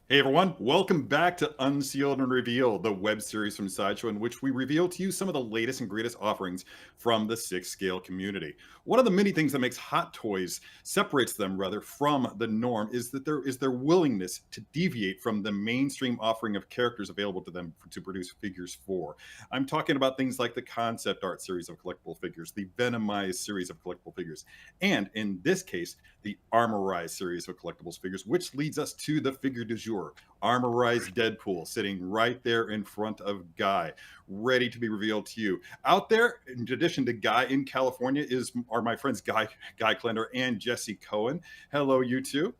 Hey everyone, welcome back to Unsealed and Revealed, the web series from Sideshow in which we reveal to you some of the latest and greatest offerings from the 6-scale community. One of the many things that makes Hot Toys, separates them rather, from the norm is that there is their willingness to deviate from the mainstream offering of characters available to them to produce figures for. I'm talking about things like the concept art series of collectible figures, the Venomized series of collectible figures, and in this case, the Armorized series of collectibles figures, which leads us to the figure du jour. Armorized Deadpool sitting right there in front of Guy, ready to be revealed to you. Out there, in addition to Guy in California, are my friends Guy Klender and Jesse Cohen. Hello, you two.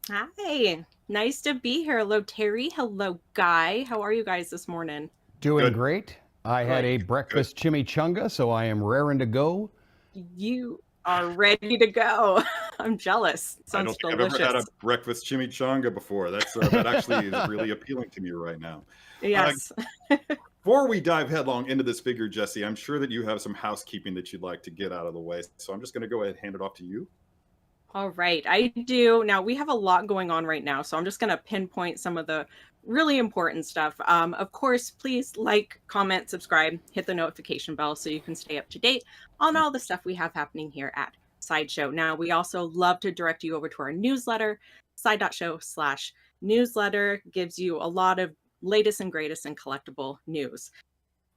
Hi, nice to be here. Hello, Terry. Hello, Guy. How are you guys this morning? Doing Good. great. I had a breakfast chimichanga, so I am raring to go. You are ready to go. I'm jealous. I Sounds don't think delicious. I've ever had a breakfast chimichanga before. That actually is really appealing to me right now. Yes. Before we dive headlong into this figure, Jesse, I'm sure that you have some housekeeping that you'd like to get out of the way. So I'm just going to go ahead and hand it off to you. All right, I do. Now, we have a lot going on right now, so I'm just going to pinpoint some of the really important stuff. Of course, please like, comment, subscribe, hit the notification bell so you can stay up to date on all the stuff we have happening here at Sideshow. Now, we also love to direct you over to our newsletter. Side.show/newsletter gives you a lot of latest and greatest in collectible news.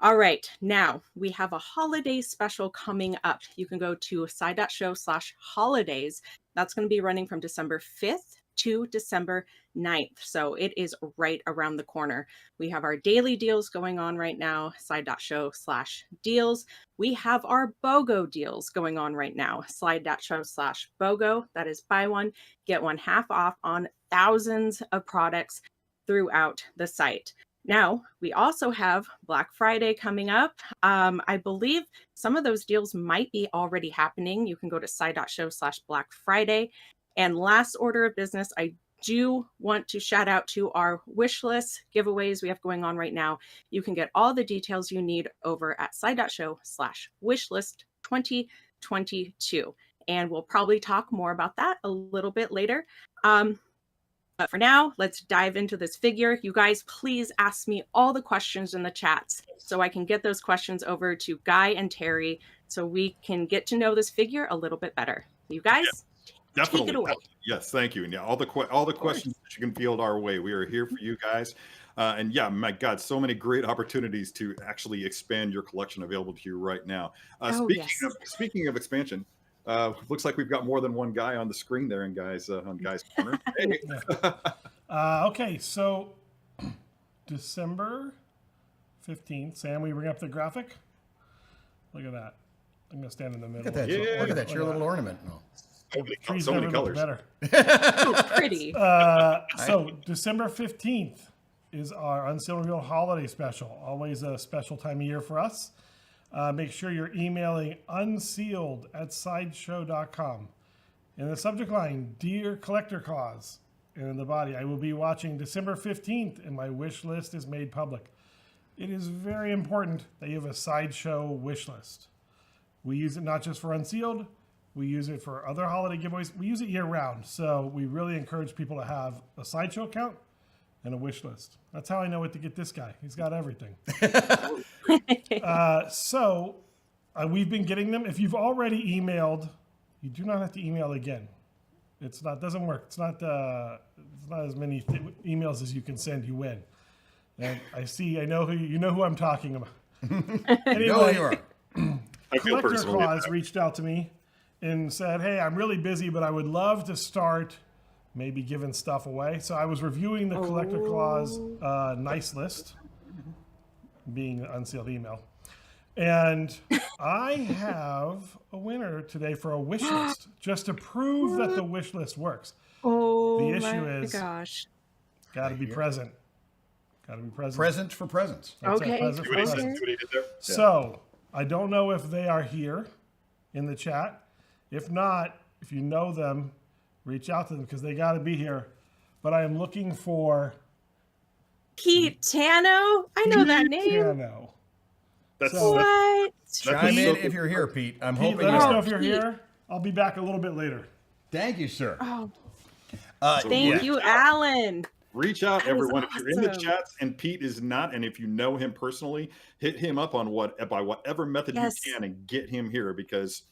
All right, now we have a holiday special coming up. You can go to side.show/holidays. That's going to be running from December 5th to December 9th. So it is right around the corner. We have our daily deals going on right now, side.show/deals. We have our BOGO deals going on right now, slide.show/BOGO. That is buy one, get one half off on thousands of products throughout the site. Now, we also have Black Friday coming up. I believe some of those deals might be already happening. You can go to side.show/Black Friday. And last order of business, I do want to shout out to our wish list giveaways we have going on right now. You can get all the details you need over at side.show/wishlist 2022. And we'll probably talk more about that a little bit later. But for now, let's dive into this figure. You guys, please ask me all the questions in the chats so I can get those questions over to Guy and Terry so we can get to know this figure a little bit better. You guys, Definitely. take it away. Yes, thank you. And yeah, all the questions that you can field our way, we are here for you guys. And yeah, my God, so many great opportunities to actually expand your collection available to you right now. Speaking of expansion, looks like we've got more than one guy on the screen there on Guy's corner. Hey. Okay, so December 15th. Sam, will you bring up the graphic? Look at that. I'm going to stand in the middle. Look at that. Yeah. Look at that. Your little ornament. So many colors. Better. So pretty. So December 15th is our Unsealed and Revealed holiday special. Always a special time of year for us. Make sure you're emailing unsealed@sideshow.com. In the subject line, Dear Collector Cause. And in the body, I will be watching December 15th and my wish list is made public. It is very important that you have a Sideshow wish list. We use it not just for Unsealed, we use it for other holiday giveaways. We use it year round. So we really encourage people to have a Sideshow account and a wish list. That's how I know what to get this guy. He's got everything. We've been getting them. If you've already emailed, you do not have to email again. Doesn't work. It's not as many emails as you can send. You win. And I know who I'm talking about. Anyway, You know who you are. Collector Clause reached out to me and said, hey, I'm really busy, but I would love to start maybe giving stuff away. So I was reviewing the Collector Clause nice list, being an unsealed email. And I have a winner today for a wish list, just to prove that the wish list works. The issue is, got to be present. Got to be present. Present for presents. Okay. See what he did there? So I don't know if they are here in the chat. If not, if you know them, reach out to them because they got to be here. But I am looking for Pete Tano. I know that name. Tano. What? Chime in if you're here, Pete. I'm Pete, hoping let you're us know if you're here. I'll be back a little bit later. Thank you, sir. Thank you, Alan. Reach out, That is everyone. If you're in the awesome. chats and Pete is not, and if you know him personally, hit him up on by whatever method Yes. you can and get him here because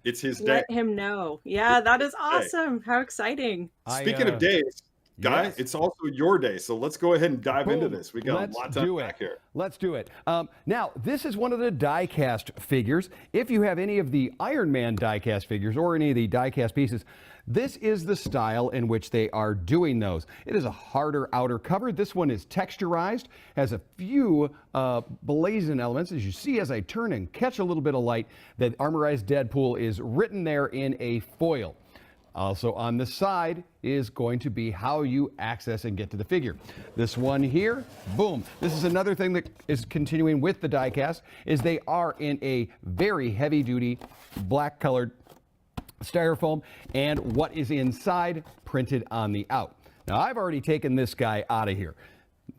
it's his day. Let him know. Yeah, that is awesome. How exciting. Speaking of days, Guy, yes. it's also your day. So let's go ahead and dive into this. We got lots of back here. Let's do it. Now, this is one of the die-cast figures. If you have any of the Iron Man die-cast figures or any of the die-cast pieces, this is the style in which they are doing those. It is a harder outer cover. This one is texturized, has a few blazing elements. As you see as I turn and catch a little bit of light, that Armorized Deadpool is written there in a foil. Also on the side is going to be how you access and get to the figure. This one here, boom. This is another thing that is continuing with the die-cast, is they are in a very heavy-duty black colored styrofoam, and what is inside printed on the out. Now, I've already taken this guy out of here.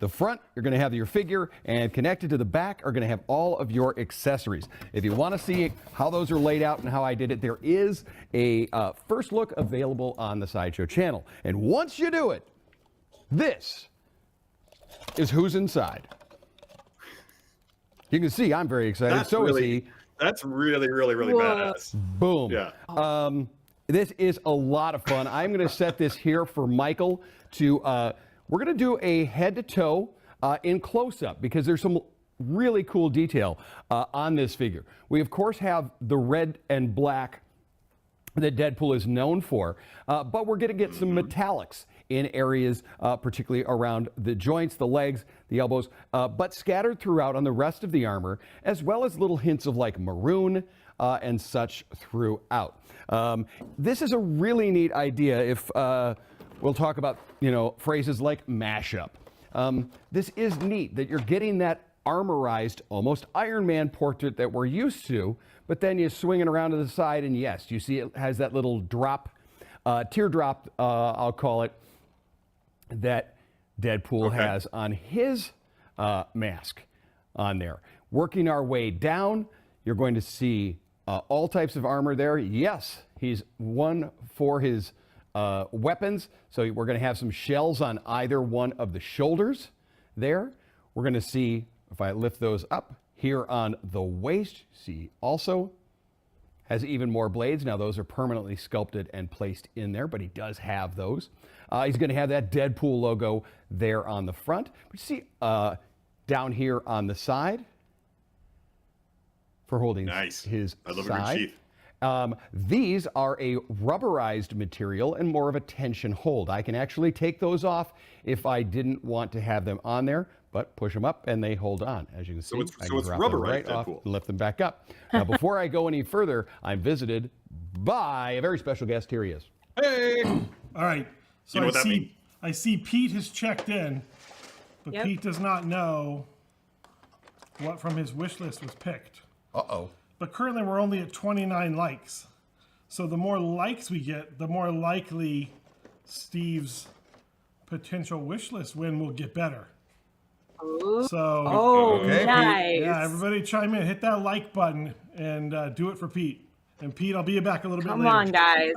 The front, you're going to have your figure, and connected to the back are going to have all of your accessories. If you want to see how those are laid out and how I did it, there is a first look available on the Sideshow channel. And once you do it, this is who's inside. You can see I'm very excited. That's really, really badass. Boom. Yeah. This is a lot of fun. I'm going to set this here for Michael to, we're going to do a head to toe in close up because there's some really cool detail on this figure. We of course have the red and black that Deadpool is known for, but we're going to get some metallics in areas, particularly around the joints, the legs, the elbows, but scattered throughout on the rest of the armor, as well as little hints of like maroon and such throughout. This is a really neat idea if we'll talk about, phrases like mashup. This is neat that you're getting that armorized, almost Iron Man portrait that we're used to, but then you swing it around to the side and yes, you see it has that little drop, teardrop, I'll call it, that Deadpool has on his mask on there. Working our way down, you're going to see all types of armor there. Yes, he's one for his weapons, so we're going to have some shells on either one of the shoulders there. We're going to see, if I lift those up, here on the waist, see also has even more blades. Now those are permanently sculpted and placed in there, but he does have those. He's going to have that Deadpool logo there on the front. But you see down here on the side for holding his side. These are a rubberized material and more of a tension hold. I can actually take those off if I didn't want to have them on there, but push them up and they hold on. As you can see, I can drop them right off and lift them back up. Now, before I go any further, I'm visited by a very special guest. Here he is. Hey! All right. So I see Pete has checked in, but Pete does not know what from his wish list was picked. Uh-oh. But currently we're only at 29 likes. So the more likes we get, the more likely Steve's potential wish list win will get better. So, nice. Yeah, everybody chime in. Hit that like button and do it for Pete. And Pete, I'll be back a little bit later. Come on, guys.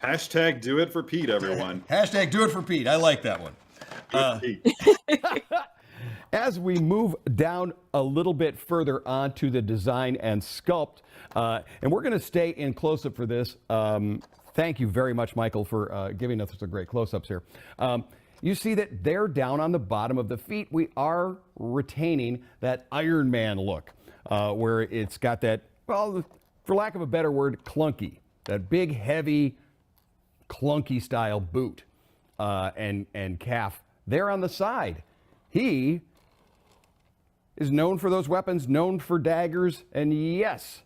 Hashtag do it for Pete, everyone. Hashtag do it for Pete. I like that one. As we move down a little bit further onto the design and sculpt, and we're going to stay in close-up for this. Thank you very much, Michael, for giving us some great close-ups here. You see that they're down on the bottom of the feet. We are retaining that Iron Man look, where it's got that, well, for lack of a better word, clunky, that big, heavy, clunky style boot and calf there on the side. He is known for those weapons, known for daggers, and yes,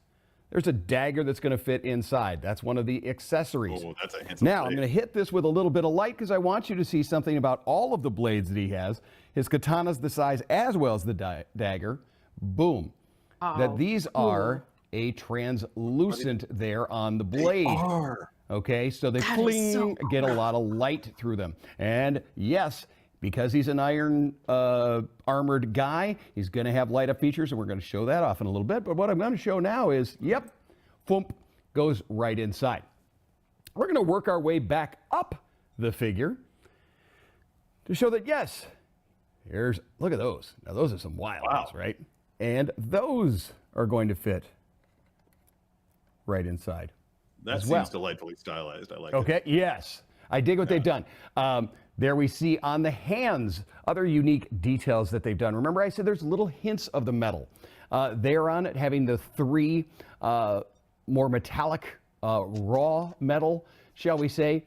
there's a dagger that's going to fit inside. That's one of the accessories. Oh, that's a handsome Now, blade. I'm going to hit this with a little bit of light because I want you to see something about all of the blades that he has. His katana's the size as well as the dagger. Boom. That these are a translucent there on the blade. They are. Okay, so they cling, get a lot of light through them. And yes, because he's an iron armored guy, he's going to have light up features, and we're going to show that off in a little bit. But what I'm going to show now is, yep, thump, goes right inside. We're going to work our way back up the figure. to show that, yes, look at those. Now, those are some wild ones, right? And those are going to fit right inside. That seems delightfully stylized. I like it. Okay, yes. I dig what they've done. There we see on the hands other unique details that they've done. Remember I said there's little hints of the metal. There on it, having the 3 more metallic raw metal, shall we say,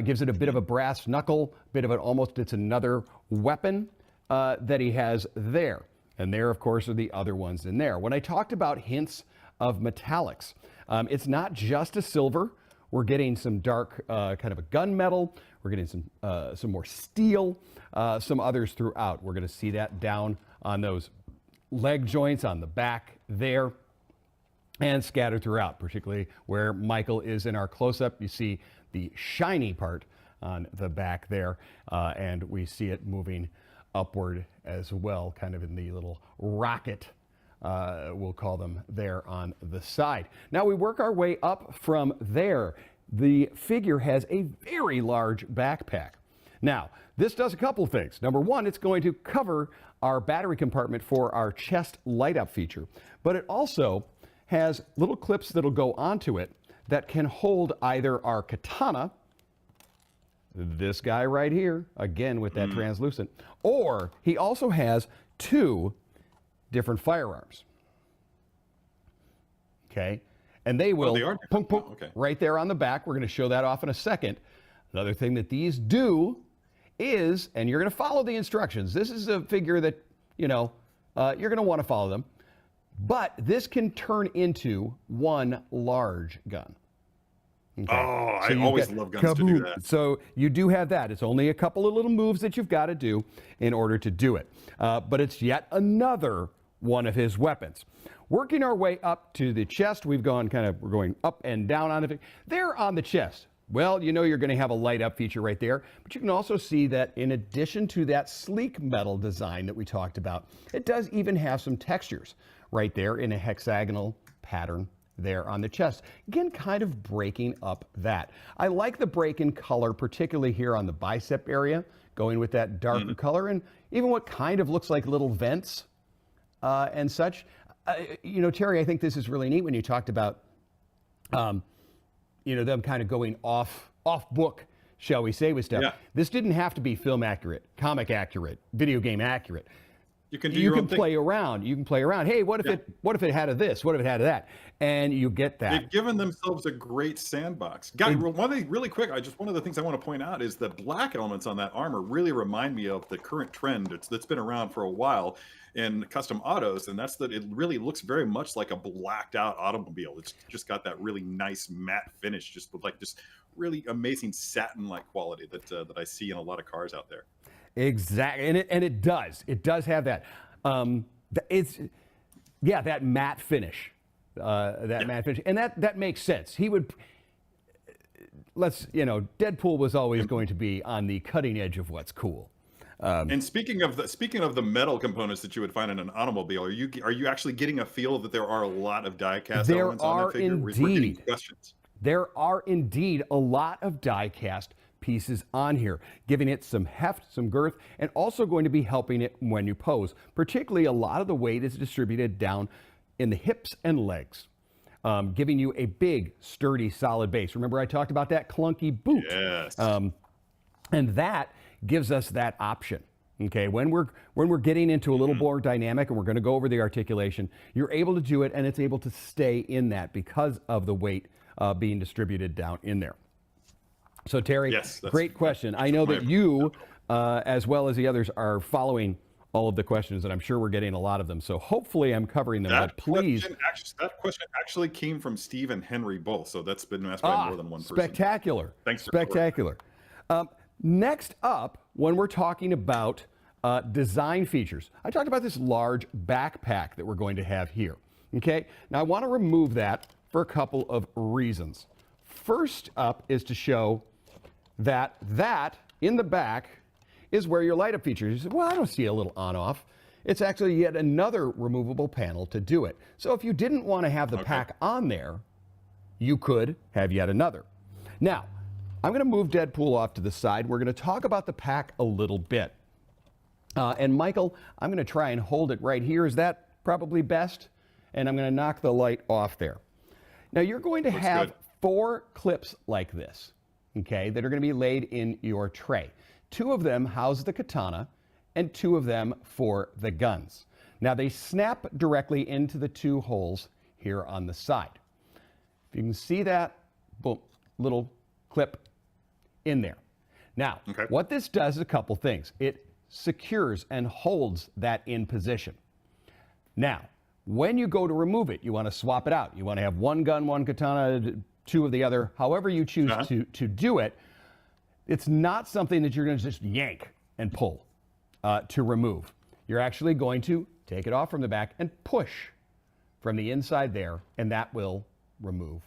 gives it a bit of a brass knuckle, bit of an almost, it's another weapon that he has there. And there, of course, are the other ones in there. When I talked about hints of metallics, it's not just a silver. We're getting some dark kind of a gunmetal. We're getting some more steel, some others throughout. We're going to see that down on those leg joints on the back there and scattered throughout, particularly where Michael is in our close-up. You see the shiny part on the back there, and we see it moving upward as well, kind of in the little rocket, we'll call them, there on the side. Now we work our way up from there. The figure has a very large backpack. Now, this does a couple things. Number one, it's going to cover our battery compartment for our chest light-up feature, but it also has little clips that'll go onto it that can hold either our katana, this guy right here, again with that translucent, or he also has 2 different firearms. Okay, and they will punk, punk, right there on the back. We're going to show that off in a second. Another thing that these do is, and you're going to follow the instructions. This is a figure that, you know, you're going to want to follow them. But this can turn into one large gun. Okay. Oh, so I always love guns to do that. So you do have that. It's only a couple of little moves that you've got to do in order to do it. But it's yet another one of his weapons. Working our way up to the chest, we're going up and down on it. There on the chest, well, you know you're going to have a light up feature right there, but you can also see that in addition to that sleek metal design that we talked about, it does even have some textures right there in a hexagonal pattern there on the chest. Again, kind of breaking up that. I like the break in color, particularly here on the bicep area, going with that darker color, and even what kind of looks like little vents and such. You know, Terry, I think this is really neat when you talked about, you know, them kind of going off book, shall we say, with stuff. Yeah. This didn't have to be film accurate, comic accurate, video game accurate. You can do your own thing. Play around. You can play around. Hey, what if it had a this? What if it had a that? And you get that. They've given themselves a great sandbox. Guy, really quick, one of the things I want to point out is the black elements on that armor really remind me of the current trend that's been around for a while in custom autos, and that's that it really looks very much like a blacked out automobile. It's just got that really nice matte finish, just with like this really amazing satin-like quality that I see in a lot of cars out there. Exactly, and it does have that. That matte finish, matte finish, and that makes sense. He would, Deadpool was always going to be on the cutting edge of what's cool. And speaking of the metal components that you would find in an automobile, are you actually getting a feel that there are a lot of die-cast elements on that figure? We're getting questions. There are indeed a lot of die-cast pieces on here, giving it some heft, some girth, and also going to be helping it when you pose. Particularly, a lot of the weight is distributed down in the hips and legs, giving you a big, sturdy, solid base. Remember, I talked about that clunky boot. Yes. And that gives us that option. Okay, when we're getting into a little more dynamic, and we're going to go over the articulation, you're able to do it, and it's able to stay in that because of the weight being distributed down in there. So Terry, great question. I know that you, as well as the others, are following all of the questions, and I'm sure we're getting a lot of them. So hopefully I'm covering them, but please. That question actually came from Steve and Henry both, so that's been asked by more than one person. Spectacular. Thanks. Spectacular. Next up, when we're talking about design features, I talked about this large backpack that we're going to have here. Okay, now I want to remove that for a couple of reasons. First up is to show that in the back is where your light up features. You say, well, I don't see a little on off. It's actually yet another removable panel to do it. So if you didn't want to have the pack on there, you could have yet another. Now, I'm going to move Deadpool off to the side. We're going to talk about the pack a little bit. And Michael, I'm going to try and hold it right here. Is that probably best? And I'm going to knock the light off there. Now you're going to have 4 clips like this, okay, that are going to be laid in your tray. 2 of them house the katana and 2 of them for the guns. Now they snap directly into the 2 holes here on the side. If you can see that, boom, little clip in there. Now, what this does is a couple things. It secures and holds that in position. Now, when you go to remove it, you want to swap it out. You want to have 1 gun, 1 katana, 2 of the other, however you choose to do it. It's not something that you're going to just yank and pull to remove. You're actually going to take it off from the back and push from the inside there, and that will remove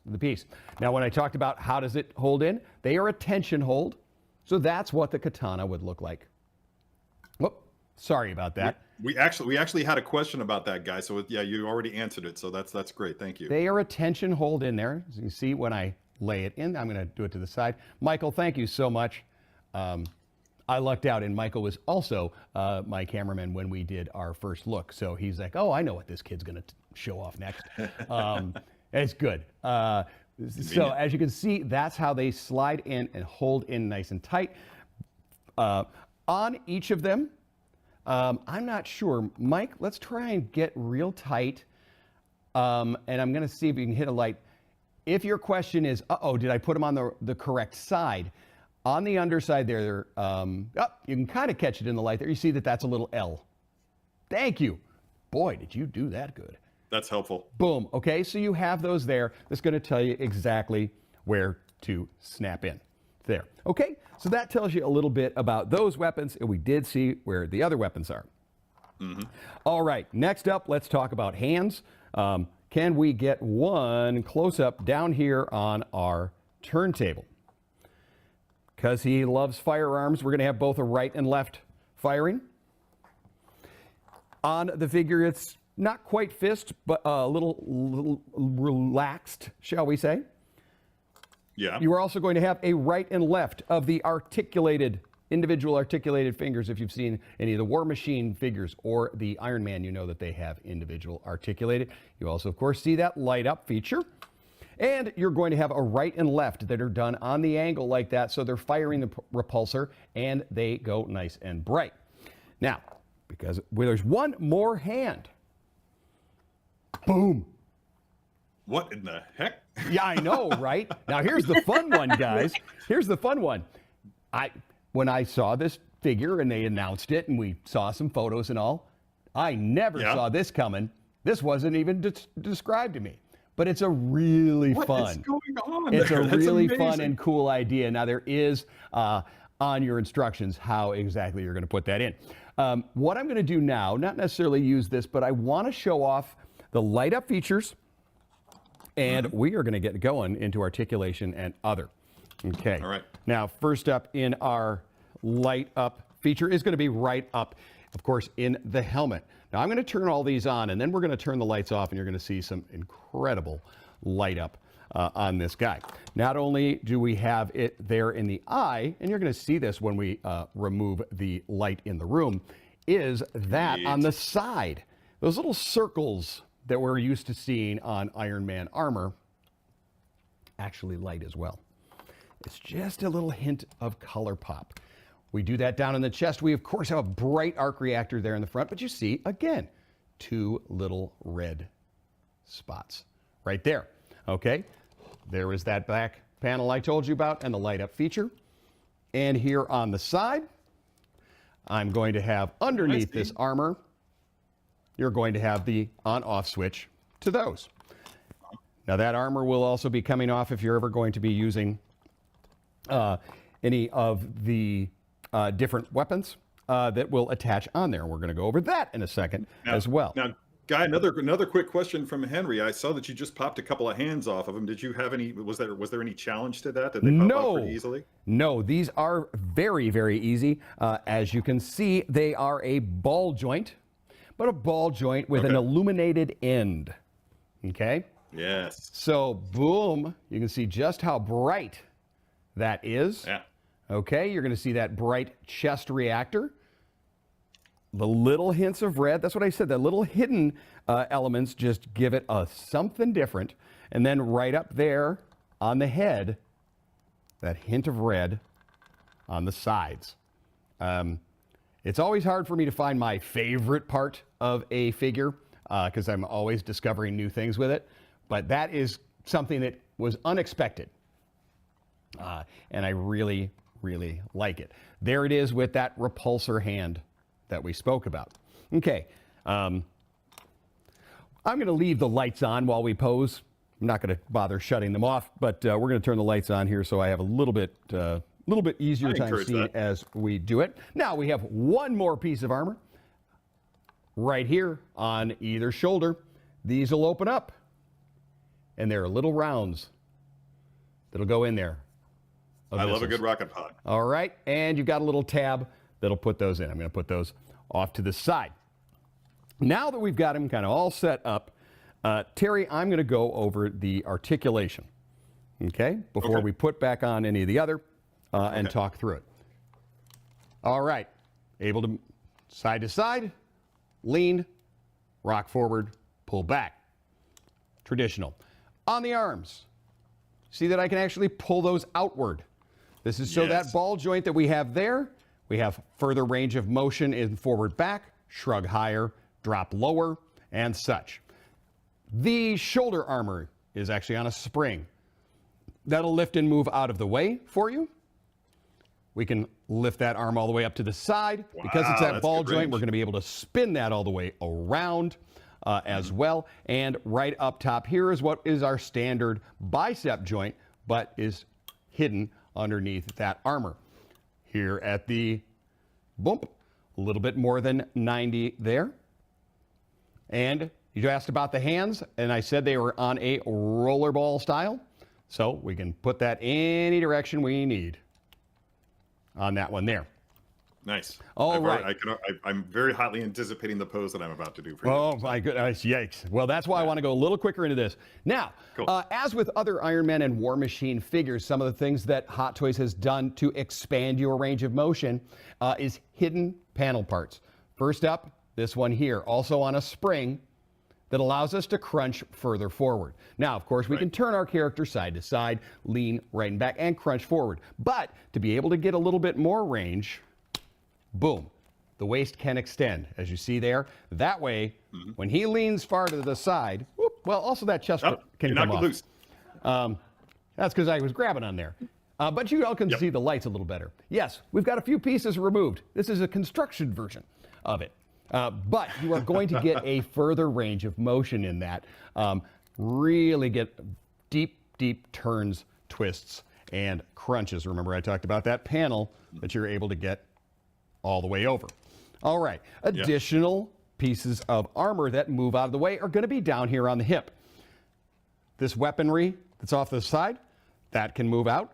the piece. Now, when I talked about how does it hold in, they are a tension hold, so that's what the katana would look like. Whoop, sorry about that. We actually had a question about that, guy. So yeah, you already answered it. So that's great. Thank you. They are a tension hold in there. As you can see, when I lay it in, I'm going to do it to the side. Michael, thank you so much. I lucked out, and Michael was also my cameraman when we did our first look. So he's like, oh, I know what this kid's going to show off next. It's good. So as you can see, that's how they slide in and hold in nice and tight. On each of them, I'm not sure. Mike, let's try and get real tight. And I'm going to see if you can hit a light. If your question is, uh-oh, did I put them on the correct side? On the underside there, you can kind of catch it in the light there. You see that that's a little L. Thank you. Boy, did you do that good. That's helpful. Boom. Okay, so you have those there. That's going to tell you exactly where to snap in. There. Okay, so that tells you a little bit about those weapons, and we did see where the other weapons are. All right, next up, let's talk about hands. Can we get one close-up down here on our turntable? Because he loves firearms, we're going to have both a right and left firing. On the figure, it's not quite fist, but a little relaxed, shall we say. Yeah. You are also going to have a right and left of the individual articulated fingers. If you've seen any of the War Machine figures or the Iron Man, you know that they have individual articulated. You also, of course, see that light up feature. And you're going to have a right and left that are done on the angle like that, so they're firing the repulsor, and they go nice and bright. Now, because there's one more hand. Boom. What in the heck? Yeah, I know, right? Now, here's the fun one, guys. Here's the fun one. When I saw this figure and they announced it and we saw some photos and all, I never saw this coming. This wasn't even described to me. But it's a really fun. What is going on It's there? a That's really amazing. fun and cool idea. Now, there is on your instructions how exactly you're going to put that in. What I'm going to do now, not necessarily use this, but I want to show off the light up features. And we are going to get going into articulation and other. Okay. All right. Now, first up in our light up feature is going to be right up, of course, in the helmet. Now, I'm going to turn all these on, and then we're going to turn the lights off, and you're going to see some incredible light up on this guy. Not only do we have it there in the eye, and you're going to see this when we remove the light in the room, is that on the side, those little circles that we're used to seeing on Iron Man armor actually light as well. It's just a little hint of color pop. We do that down in the chest. We, of course, have a bright arc reactor there in the front, but you see, again, 2 little red spots right there. Okay, there is that back panel I told you about and the light up feature. And here on the side, I'm going to have underneath this armor, you're going to have the on-off switch to those. Now that armor will also be coming off if you're ever going to be using any of the different weapons that will attach on there. We're going to go over that in a second as well. Now, Guy, another quick question from Henry. I saw that you just popped a couple of hands off of them. Did you have any? Was there any challenge to that? Did they pop off pretty easily? No, these are very, very easy. As you can see, they are a ball joint, but a ball joint with an illuminated end. Okay. Yes. So, boom, you can see just how bright that is. Yeah. Okay, you're going to see that bright chest reactor. The little hints of red, that's what I said, the little hidden elements just give it a something different. And then right up there on the head, that hint of red on the sides. It's always hard for me to find my favorite part of a figure because I'm always discovering new things with it. But that is something that was unexpected. And I really, really like it. There it is with that repulsor hand that we spoke about. Okay. I'm going to leave the lights on while we pose. I'm not going to bother shutting them off, but we're going to turn the lights on here so I have a little bit easier time seeing as we do it. Now we have one more piece of armor right here on either shoulder. These will open up, and there are little rounds that'll go in there. I love a good rocket pod. All right, and you've got a little tab that'll put those in. I'm going to put those off to the side. Now that we've got them kind of all set up, Terry, I'm going to go over the articulation, okay, before we put back on any of the other and talk through it. All right, able to side to side, lean, rock forward, pull back. Traditional. On the arms, see that I can actually pull those outward. This is so that ball joint that we have there, we have further range of motion in forward back, shrug higher, drop lower, and such. The shoulder armor is actually on a spring. That'll lift and move out of the way for you. We can lift that arm all the way up to the side. Wow, because it's that ball joint, we're going to be able to spin that all the way around as well. And right up top here is what is our standard bicep joint, but is hidden underneath that armor. Here at the bump, a little bit more than 90 there. And you asked about the hands, and I said they were on a rollerball style. So we can put that any direction we need on that one there. Nice. All right. I'm very hotly anticipating the pose that I'm about to do for you. Oh, my goodness. Yikes. Well, that's why I want to go a little quicker into this. Now, as with other Iron Man and War Machine figures, some of the things that Hot Toys has done to expand your range of motion is hidden panel parts. First up, this one here, also on a spring that allows us to crunch further forward. Now, of course, we can turn our character side to side, lean right and back, and crunch forward. But to be able to get a little bit more range, boom, the waist can extend, as you see there. That way, when he leans far to the side, whoop, well, also that chest can come off. Loose. That's because I was grabbing on there. But you all can see the lights a little better. Yes, we've got a few pieces removed. This is a construction version of it. But you are going to get a further range of motion in that. Really get deep, deep turns, twists, and crunches. Remember, I talked about that panel that you're able to get all the way over. All right. Additional pieces of armor that move out of the way are going to be down here on the hip. This weaponry that's off the side, that can move out.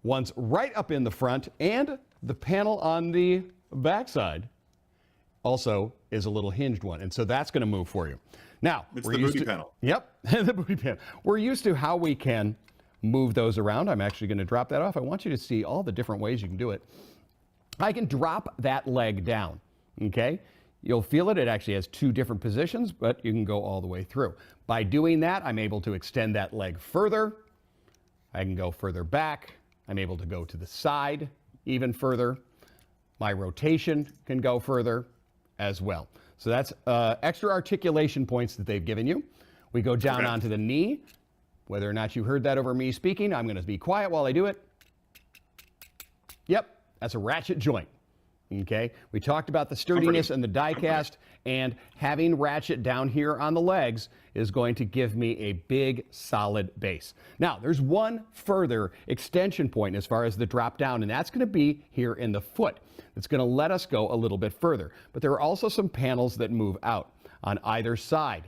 One's right up in the front, and the panel on the backside also is a little hinged one, and so that's going to move for you. Now, it's the booty panel. Yep, the booty panel. We're used to how we can move those around. I'm actually going to drop that off. I want you to see all the different ways you can do it. I can drop that leg down, okay? You'll feel it. It actually has two different positions, but you can go all the way through. By doing that, I'm able to extend that leg further. I can go further back. I'm able to go to the side even further. My rotation can go further as well. So that's extra articulation points that they've given you. We go down onto the knee. Whether or not you heard that over me speaking, I'm going to be quiet while I do it. Yep, that's a ratchet joint. Okay, we talked about the sturdiness and the die cast, and having ratchet down here on the legs is going to give me a big, solid base. Now, there's one further extension point as far as the drop down, and that's going to be here in the foot. It's going to let us go a little bit further. But there are also some panels that move out on either side.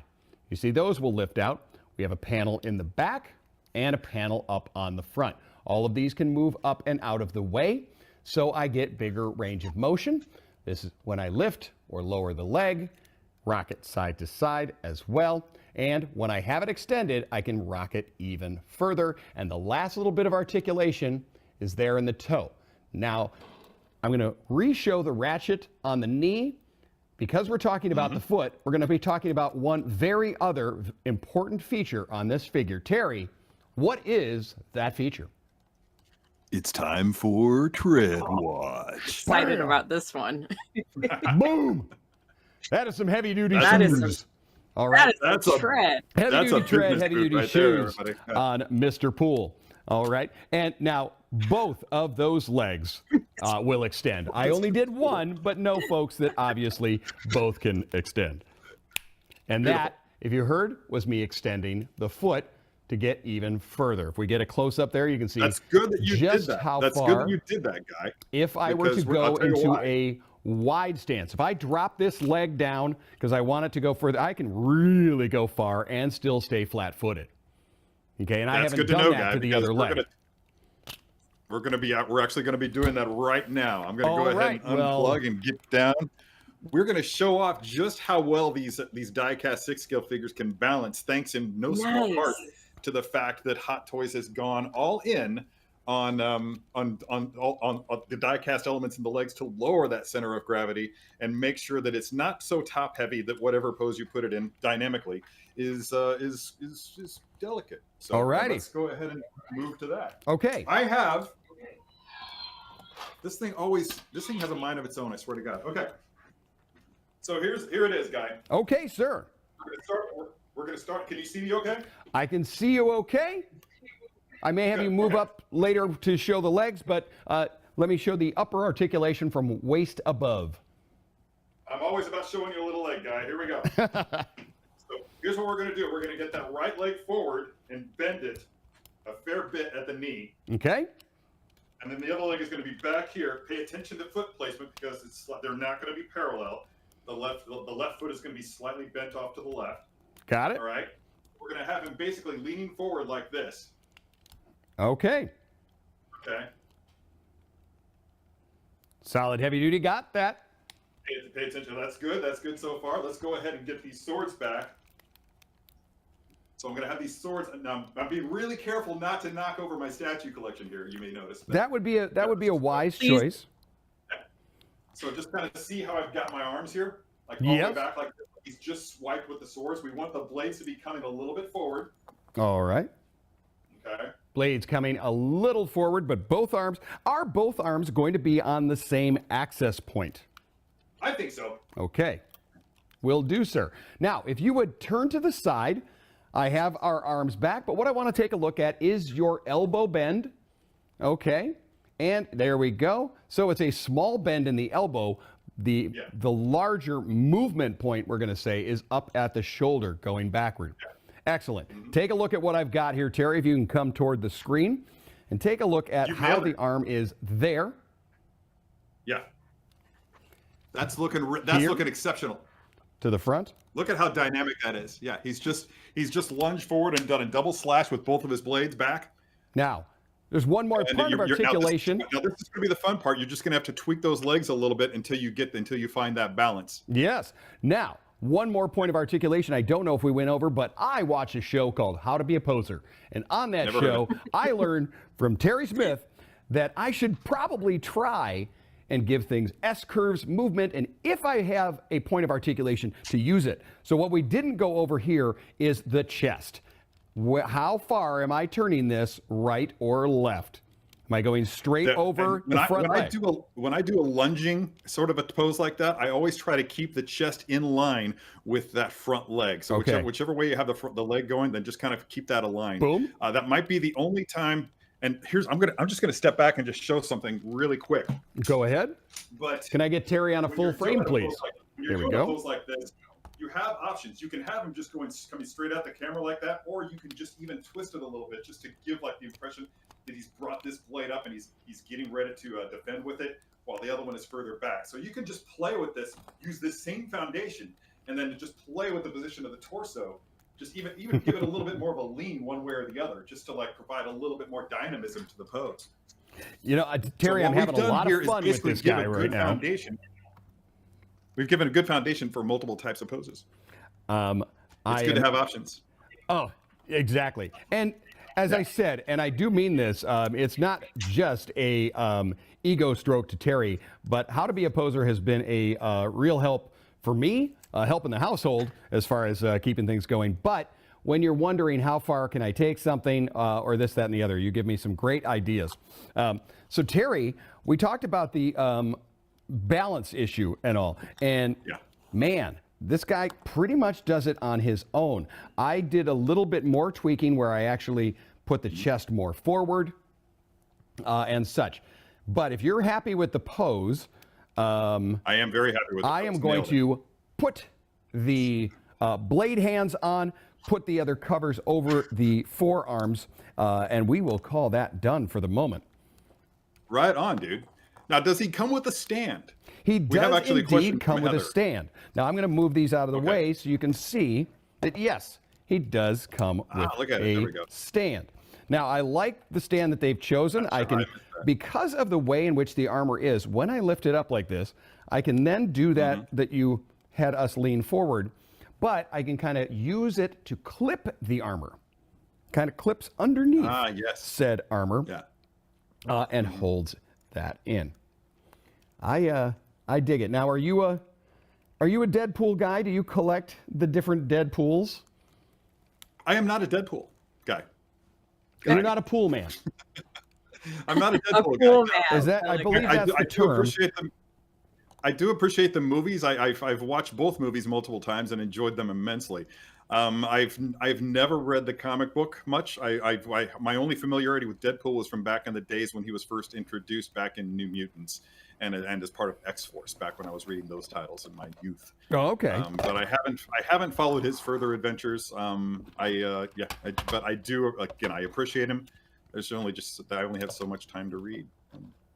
You see, those will lift out. We have a panel in the back and a panel up on the front. All of these can move up and out of the way, so I get bigger range of motion. This is when I lift or lower the leg, rock it side to side as well. And when I have it extended, I can rock it even further. And the last little bit of articulation is there in the toe. Now, I'm going to re-show the ratchet on the knee. Because we're talking about the foot, we're going to be talking about one very other important feature on this figure. Terry, what is that feature? It's time for Tread Watch. Excited about this one. Boom! That is some heavy-duty That is shoes. All right. That's a tread. Heavy-duty tread, heavy-duty right shoes there, on Mr. Pool. All right. And now both of those legs will extend. I only did one, but know, folks, that obviously both can extend. And that, if you heard, was me extending the foot to get even further. If we get a close-up there, you can see that's good that you just did that. how That's far. good that you did that, Guy. If I were to go into a wide stance, if I drop this leg down because I want it to go further, I can really go far and still stay flat-footed. Okay, and I haven't done that to the other leg. We're actually going to be doing that right now. I'm going to go ahead and unplug and get down. We're going to show off just how well these die-cast 6-scale figures can balance, thanks in no small part to the fact that Hot Toys has gone all in on the die-cast elements in the legs to lower that center of gravity and make sure that it's not so top-heavy that whatever pose you put it in dynamically is delicate. So alrighty, let's go ahead and move to that. Okay. I have this thing has a mind of its own. I swear to God. Okay. So here it is, Guy. Okay, sir. We're gonna start. Can you see me okay? I can see you okay. I may have you move up later to show the legs, but let me show the upper articulation from waist above. I'm always about showing you a little leg, Guy. Here we go. So here's what we're gonna do. We're gonna get that right leg forward and bend it a fair bit at the knee. Okay. And then the other leg is going to be back here. Pay attention to foot placement because they're not going to be parallel. The left foot is going to be slightly bent off to the left. Got it. All right. We're going to have him basically leaning forward like this. Okay. Okay. Solid heavy duty. Got that. Pay attention. That's good. That's good so far. Let's go ahead and get these swords back. So I'm going to have these swords. Now I'm being really careful not to knock over my statue collection here. You may notice that would be a wise choice. So just kind of see how I've got my arms here, like all the way back, like he's just swiped with the swords. We want the blades to be coming a little bit forward. All right. Okay. Blades coming a little forward, but both arms going to be on the same access point? I think so. Okay. Will do, sir. Now, if you would turn to the side. I have our arms back, but what I want to take a look at is your elbow bend. Okay, and there we go. So it's a small bend in the elbow. The larger movement point, we're going to say, is up at the shoulder going backward. Yeah. Excellent. Take a look at what I've got here, Terry, if you can come toward the screen and take a look at how the arm is there. Yeah. That's looking exceptional. To the front. Look at how dynamic that is. Yeah, he's just lunged forward and done a double slash with both of his blades back. Now, there's one more part of articulation. Now this is going to be the fun part. You're just going to have to tweak those legs a little bit until you find that balance. Yes. Now, one more point of articulation. I don't know if we went over, but I watch a show called How to Be a Poser. And on that show, I learned from Terry Smith that I should probably try and give things S-curves, movement, and if I have a point of articulation, to use it. So what we didn't go over here is the chest. How far am I turning this, right or left? Am I going straight over the front leg? When I do a lunging sort of a pose like that, I always try to keep the chest in line with that front leg. So whichever way you have the leg going, then just kind of keep that aligned. Boom. That might be the only time. And I'm just gonna step back and just show something really quick. Go ahead. But can I get Terry on a full frame, please? There we go. Pose like this, you have options. You can have him just coming straight at the camera like that, or you can just even twist it a little bit, just to give like the impression that he's brought this blade up and he's getting ready to defend with it, while the other one is further back. So you can just play with this, use this same foundation, and then just play with the position of the torso. Just even give it a little bit more of a lean one way or the other, just to like provide a little bit more dynamism to the pose. You know, Terry, I'm having a lot of fun with this guy right now. We've given a good foundation for multiple types of poses. I'm It's good to have options. Oh, exactly. And as I said, and I do mean this, it's not just a ego stroke to Terry, but How to Be a Poser has been a real help for me, help in the household as far as keeping things going. But when you're wondering how far can I take something or this, that, and the other, you give me some great ideas. So Terry, we talked about the balance issue and all, and man, this guy pretty much does it on his own. I did a little bit more tweaking where I actually put the chest more forward and such. But if you're happy with the pose, I am very happy with the pose. I am going to put the blade hands on, put the other covers over the forearms, and we will call that done for the moment. Right on, dude. Now, does he come with a stand? He does indeed come with a stand. Now, I'm going to move these out of the way so you can see that, yes, he does come with a stand. Now, I like the stand that they've chosen. I can, because of the way in which the armor is, when I lift it up like this, I can then do that that you had us lean forward, but I can kind of use it to clip the armor. Kind of clips underneath said armor and holds that in. I dig it. Now, are you a Deadpool guy? Do you collect the different Deadpools? I am not a Deadpool guy. You're not a pool man. I'm not a Deadpool guy. Is that? I believe that's the term. I do appreciate the movies. I've watched both movies multiple times and enjoyed them immensely. I've never read the comic book much. My only familiarity with Deadpool was from back in the days when he was first introduced back in New Mutants and as part of X-Force back when I was reading those titles in my youth. Oh, okay. But I haven't followed his further adventures. But I do, again, I appreciate him. There's only I only have so much time to read.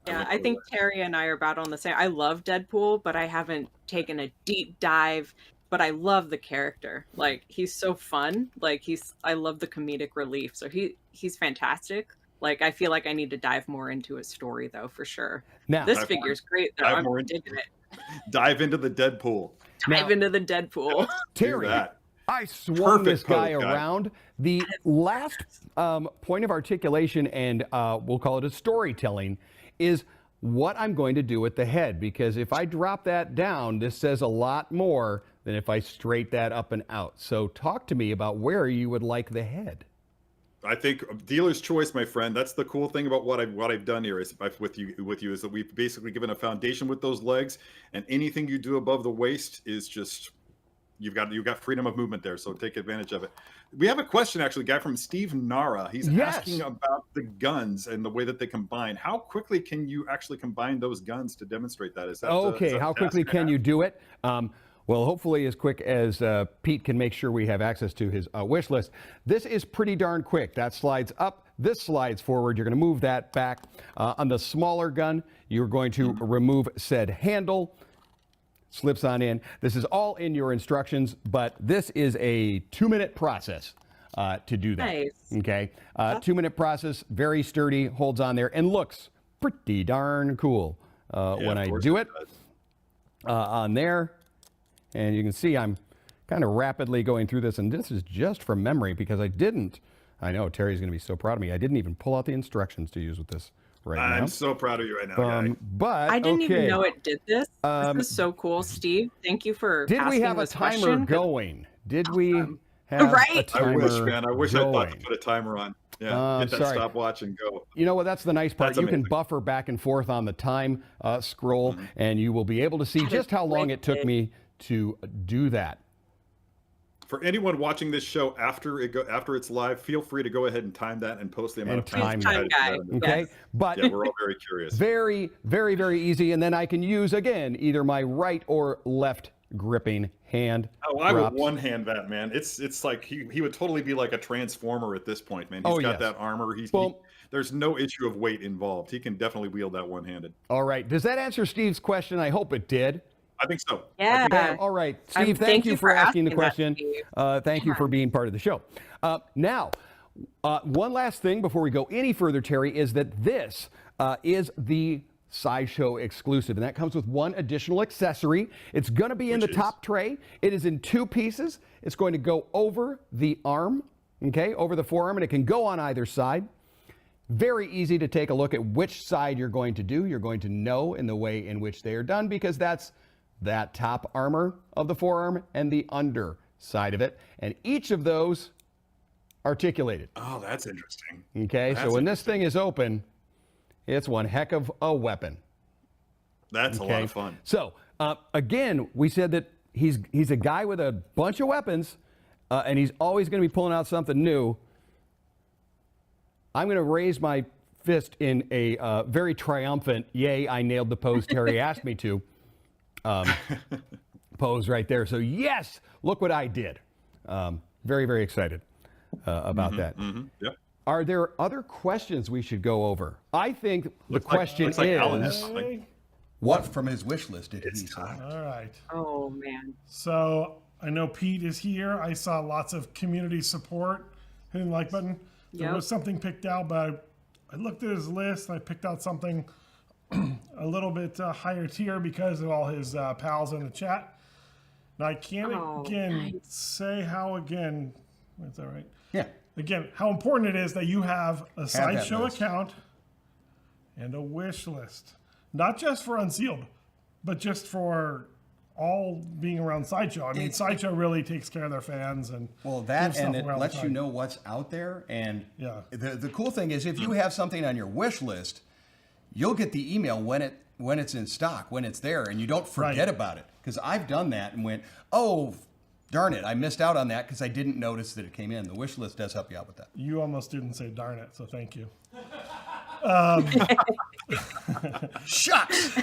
Yeah, I think Terry and I are about on the same. I love Deadpool, but I haven't taken a deep dive. But I love the character. Like, he's so fun. Like, I love the comedic relief. So he's fantastic. Like, I feel like I need to dive more into his story, though, for sure. Now, this figure's great, though. I'm digging it. Dive into the Deadpool. Dive into the Deadpool. Terry, I swung this guy around. The last point of articulation, and we'll call it a storytelling, is what I'm going to do with the head. Because if I drop that down, this says a lot more than if I straight that up and out. So talk to me about where you would like the head. I think dealer's choice, my friend. That's the cool thing about what I've done here is with you is that we've basically given a foundation with those legs, and anything you do above the waist is just you've got freedom of movement there. So take advantage of it. We have a question actually, guy from Steve Nara. He's asking about the guns and the way that they combine. How quickly can you actually combine those guns to demonstrate that? Is that okay? How quickly can you do it? Well, hopefully as quick as Pete can make sure we have access to his wish list. This is pretty darn quick. That slides up. This slides forward. You're going to move that back. On the smaller gun, you're going to remove said handle. Slips on in. This is all in your instructions, but this is a 2-minute process to do that. Nice. Okay. 2-minute process, very sturdy, holds on there, and looks pretty darn cool when I do it on there. And you can see I'm kind of rapidly going through this, and this is just from memory because I know Terry's going to be so proud of me. I didn't even pull out the instructions to use with this right now. I'm so proud of you right now, guy. But I didn't even know it did this. This is so cool, Steve. Thank you for asking this question. Did we have a timer going? Did we have a timer I wish, man. I wish I going? thought to put a timer on. Yeah, get that stopwatch and go. You know what? That's the nice part. You can buffer back and forth on the time scroll, and you will be able to see just how long it took me to do that. For anyone watching this show after it's live, feel free to go ahead and time that and post the amount of time. Guy. Okay, but yeah, we're all very curious. Very, very, very easy, and then I can use again either my right or left gripping hand. Oh, I would one hand that, man. It's like he would totally be like a transformer at this point, man. He's got that armor. There's no issue of weight involved. He can definitely wield that one-handed. All right. Does that answer Steve's question? I hope it did. I think so. Yeah. All right, Steve, thank you for asking the question. Thank you for being part of the show. Now, one last thing before we go any further, Terry, is that this is the Sideshow exclusive, and that comes with one additional accessory. It's going to be in the top tray. It is in 2 pieces. It's going to go over the arm, okay, over the forearm, and it can go on either side. Very easy to take a look at which side you're going to do. You're going to know in the way in which they are done, because that's that top armor of the forearm and the under side of it, and each of those articulated. Oh, that's interesting. Okay, so when this thing is open, it's one heck of a weapon. That's a lot of fun. So, again, we said that he's a guy with a bunch of weapons, and he's always going to be pulling out something new. I'm going to raise my fist in a very triumphant, yay, I nailed the pose Terry asked me to, pose right there. So, yes, look what I did. Very, very excited about that. Yep. Are there other questions we should go over? I think the question is, what from his wish list did he say? All right. Oh, man. So I know Pete is here. I saw lots of community support hitting the like button. There was something picked out, but I looked at his list and I picked out something a little bit higher tier because of all his pals in the chat. Now I can't say how again. Is that right? Yeah. Again, how important it is that you have a Sideshow account and a wish list. Not just for Unsealed, but just for all being around Sideshow. I mean, Sideshow really takes care of their fans. And it lets you know what's out there. And the cool thing is, if you have something on your wish list, you'll get the email when it's in stock, when it's there, and you don't forget about it. Because I've done that and went, oh, darn it, I missed out on that because I didn't notice that it came in. The wish list does help you out with that. You almost didn't say darn it, so thank you. Shucks!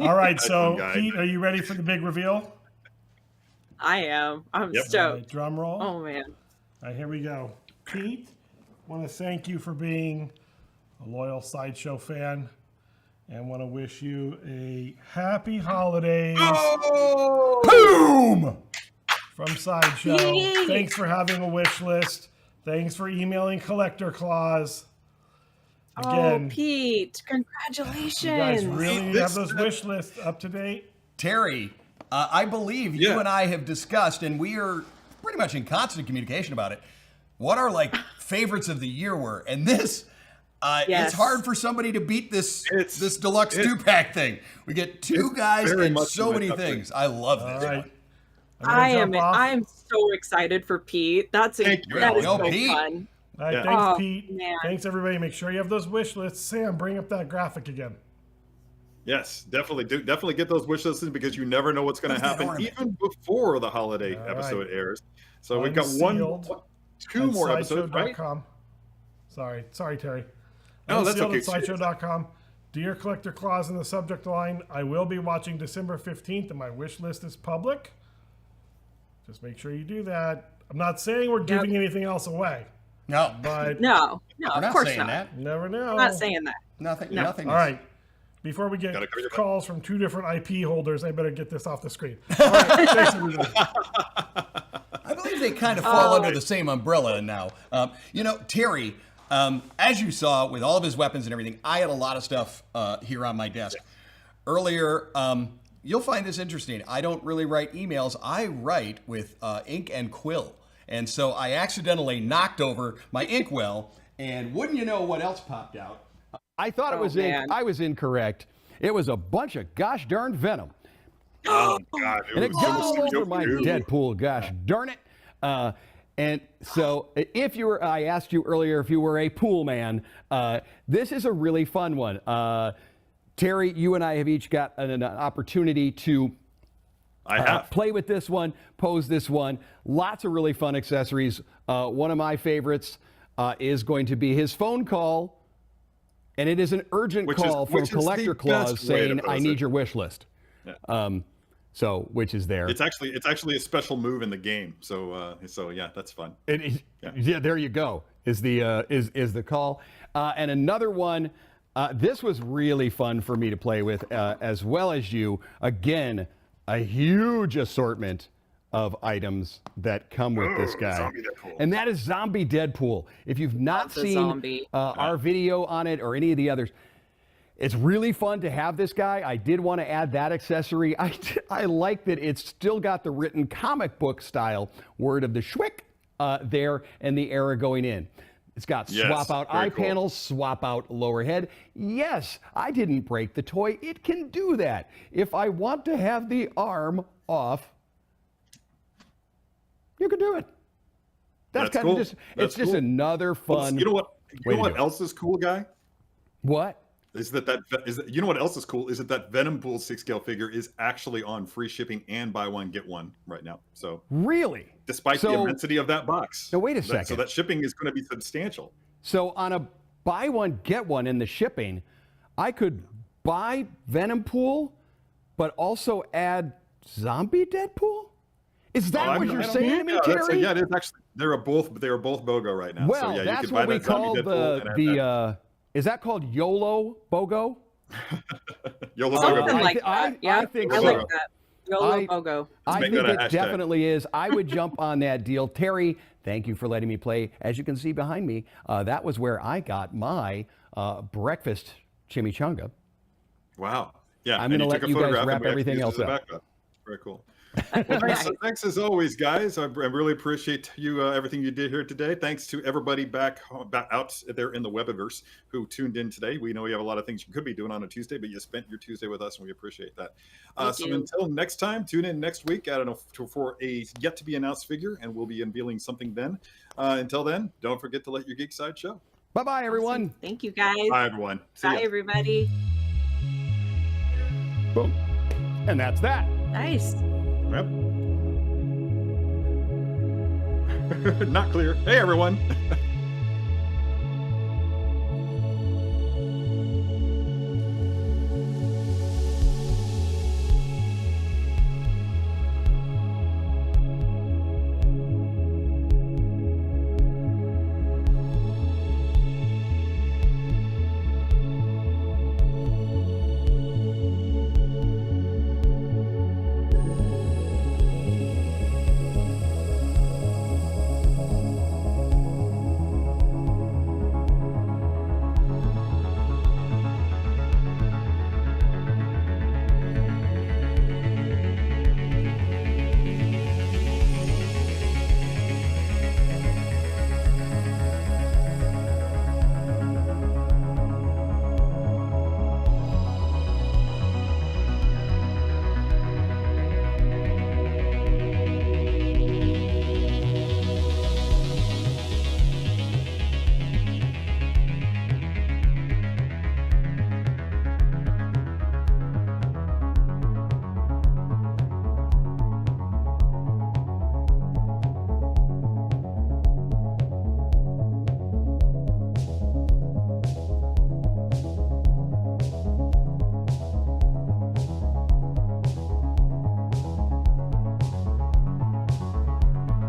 All right, so Pete, are you ready for the big reveal? I am. I'm stoked. Right, drum roll. Oh, man. All right, here we go. Pete, I want to thank you for being a loyal Sideshow fan. And want to wish you a happy holidays. Oh! Boom! From Sideshow. Thanks for having a wish list. Thanks for emailing Collector Clause. Again, Pete, congratulations. You guys really have those wish lists up to date? Terry, I believe you and I have discussed, and we are pretty much in constant communication about it, what our favorites of the year were. And this... It's hard for somebody to beat this deluxe 2-pack thing. We get 2 guys and so many things. I love this. Right. I'm so excited for Pete. That is so Pete. fun. All right, thanks, Pete. Man. Thanks, everybody. Make sure you have those wish lists. Sam, bring up that graphic again. Yes, definitely. Definitely get those wish lists because you never know what's going to happen even before the holiday episode airs. So we've got 2 more episodes, right? Sorry, Terry. No, that's okay. Sideshow.com. Dear Collector Clause in the subject line. I will be watching December 15th, and my wish list is public. Just make sure you do that. I'm not saying we're giving anything else away. No. But no, of course not. That. Never know. I'm not saying that. Nothing. All right. Before we get calls from 2 different IP holders, I better get this off the screen. All right. Thanks, everybody. I believe they kind of fall under the same umbrella now. Terry... as you saw with all of his weapons and everything, I had a lot of stuff here on my desk. Earlier, you'll find this interesting. I don't really write emails. I write with ink and quill. And so I accidentally knocked over my inkwell, and wouldn't you know what else popped out? I thought it was ink. I was incorrect. It was a bunch of gosh darn venom. Oh, God. And it got all over my Deadpool, gosh darn it. And so I asked you earlier if you were a pool man. This is a really fun one. Terry, you and I have each got an opportunity to play with this one, pose this one. Lots of really fun accessories. One of my favorites is going to be his phone call. And it is an urgent call from Collector Clause saying, I need your wish list. Yeah. Which is there. It's actually a special move in the game. So yeah, that's fun. Yeah, there you go. Is the call. And another one, this was really fun for me to play with, as well as you. Again, a huge assortment of items that come with this guy. And that is Zombie Deadpool. If you've not seen our video on it or any of the others, It's really fun to have this guy. I did want to add that accessory. I like that it's still got the written comic book style word of the Schwick there and the arrow going in. It's got swap out eye panels, swap out lower head. Yes, I didn't break the toy. It can do that. If I want to have the arm off, you can do it. That's kind of just, it's just another fun. You know what else is cool, Guy? What? You know what else is cool is that Venom Pool 6-scale figure is actually on free shipping and buy one get one right now. So really, despite the immensity of that box. Now wait a second. So that shipping is going to be substantial. So on a buy one get one in the shipping, I could buy Venom Pool, but also add Zombie Deadpool. Is that what you're saying to me, Terry? Yeah, it is actually. They are both BOGO right now. Well, so, yeah, that's you can what we call the is that called YOLO BOGO? YOLO Something BOGO. like that. Yeah, I think I so. like that. YOLO BOGO. I think it definitely is. I would jump on that deal. Terry, thank you for letting me play. As you can see behind me, that was where I got my breakfast chimichanga. Wow. Yeah. I'm going to let you guys wrap everything else up. Very cool. Well, thanks as always, guys. I really appreciate you everything you did here today. Thanks to everybody back out there in the Webiverse who tuned in today. We know you have a lot of things you could be doing on a Tuesday, but you spent your Tuesday with us, and we appreciate that. So until next time, tune in next week. I don't know for a yet to be announced figure, and we'll be unveiling something then. Until then, don't forget to let your geek side show. Bye bye, everyone. Awesome. Thank you, guys. Bye, everyone. Bye, everybody. Boom. And that's that. Nice. Yep. Not clear. Hey, everyone.